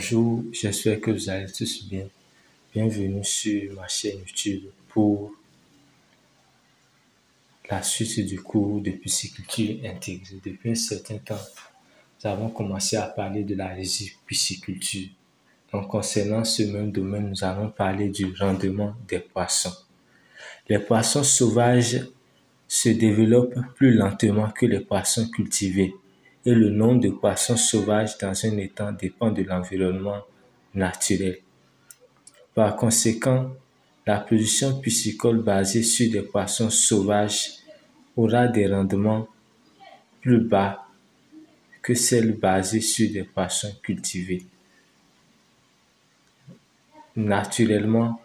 Bonjour, j'espère que vous allez tous bien. Bienvenue sur ma chaîne YouTube pour la suite du cours de pisciculture intégrée. Depuis un certain temps, nous avons commencé à parler de la pisciculture. Donc, concernant ce même domaine, nous allons parler du rendement des poissons. Les poissons sauvages se développent plus lentement que les poissons cultivés et le nombre de poissons sauvages dans un étang dépend de l'environnement naturel. Par conséquent, la production piscicole basée sur des poissons sauvages aura des rendements plus bas que celle basée sur des poissons cultivés. Naturellement,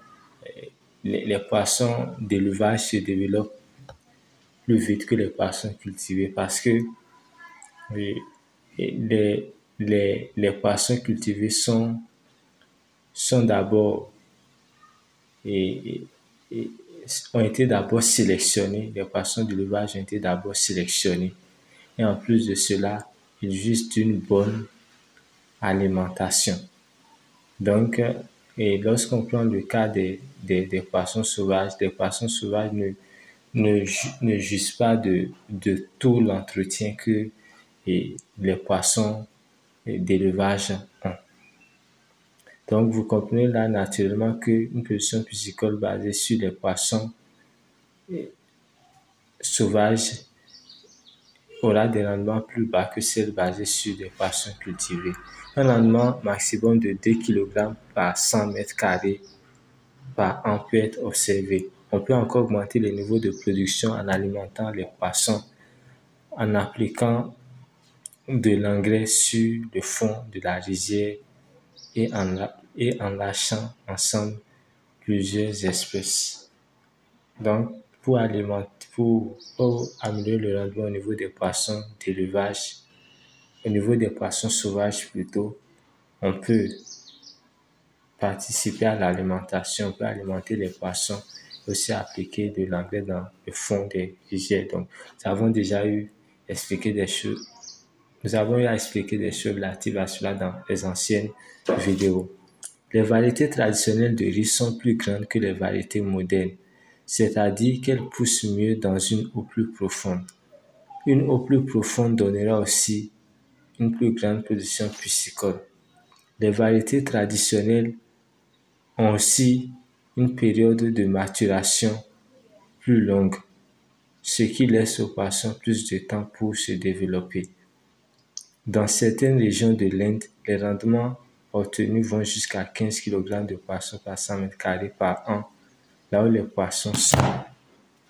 les poissons d'élevage se développent plus vite que les poissons cultivés parce que les poissons cultivés sont d'abord ont été d'abord sélectionnés, les poissons d'élevage ont été d'abord sélectionnés. Et en plus de cela, ils jouissent d'une bonne alimentation. Donc, et lorsqu'on prend le cas des poissons sauvages, les poissons sauvages ne jouissent pas de tout l'entretien que les poissons d'élevage ont. Donc, vous comprenez là naturellement qu'une production piscicole basée sur les poissons sauvages aura des rendements plus bas que celle basée sur des poissons cultivés. Un rendement maximum de 2 kg par 100 m² par an peut être observé. On peut encore augmenter le niveau de production en alimentant les poissons en appliquant de l'engrais sur le fond de la rizière et en lâchant ensemble plusieurs espèces. Donc, pour améliorer le rendement au niveau des poissons d'élevage, au niveau des poissons sauvages plutôt, on peut participer à l'alimentation, on peut alimenter les poissons et aussi appliquer de l'engrais dans le fond des rizières. Donc, nous avons eu à expliquer des choses relatives à cela dans les anciennes vidéos. Les variétés traditionnelles de riz sont plus grandes que les variétés modernes, c'est-à-dire qu'elles poussent mieux dans une eau plus profonde. Une eau plus profonde donnera aussi une plus grande production piscicole. Les variétés traditionnelles ont aussi une période de maturation plus longue, ce qui laisse aux poissons plus de temps pour se développer. Dans certaines régions de l'Inde, les rendements obtenus vont jusqu'à 15 kg de poissons par 100 m² par an, là où les poissons sont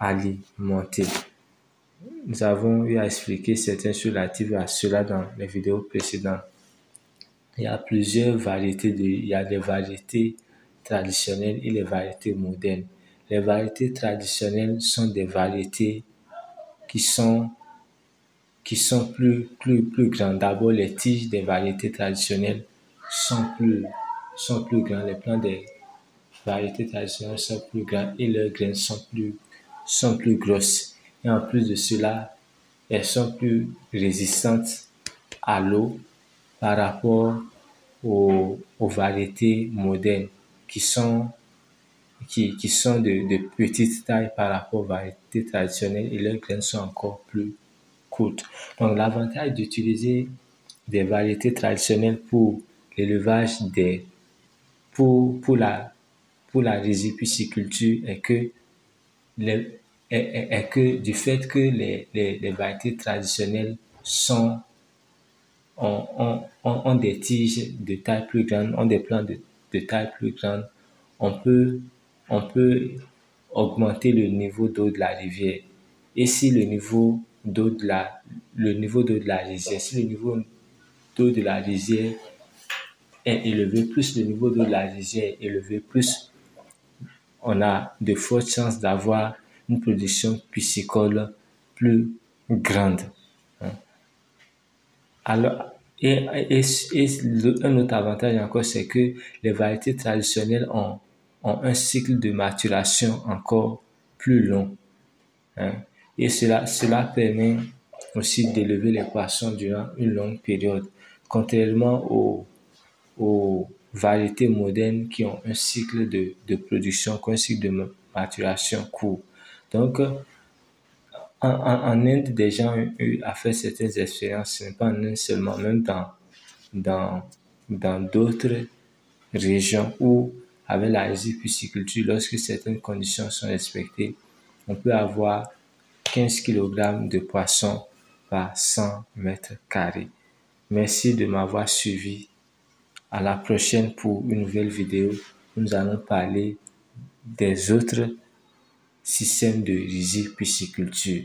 alimentés. Nous avons eu à expliquer certaines choses relatives à cela dans les vidéos précédentes. Il y a plusieurs variétés, il y a des variétés traditionnelles et les variétés modernes. Les variétés traditionnelles sont des variétés qui sont plus grandes. D'abord, les tiges des variétés traditionnelles sont plus grandes. Les plants des variétés traditionnelles sont plus grands et leurs graines sont plus grosses. Et en plus de cela, elles sont plus résistantes à l'eau par rapport aux variétés modernes qui sont de petite taille par rapport aux variétés traditionnelles et leurs graines sont encore plus courtes. Donc, l'avantage d'utiliser des variétés traditionnelles pour l'élevage pour la riziculture est que du fait que les variétés traditionnelles ont des tiges de taille plus grande, ont des plants de taille plus grande, on peut augmenter le niveau d'eau de la rivière. Et si le niveau d'eau de la rizière est élevé, plus le niveau d'eau de la rizière est élevé, plus on a de fortes chances d'avoir une production piscicole plus grande. Alors, un autre avantage encore, c'est que les variétés traditionnelles ont un cycle de maturation encore plus long. Et cela permet aussi d'élever les poissons durant une longue période, contrairement aux variétés modernes qui ont un cycle de production, un cycle de maturation court. Donc, en Inde, des gens ont eu à faire certaines expériences, ce n'est pas en Inde seulement, même dans, dans d'autres régions où, avec la riziculture, lorsque certaines conditions sont respectées, on peut avoir 15 kg de poissons par 100 mètres carrés. Merci de m'avoir suivi. À la prochaine pour une nouvelle vidéo. Nous allons parler des autres systèmes de riziculture.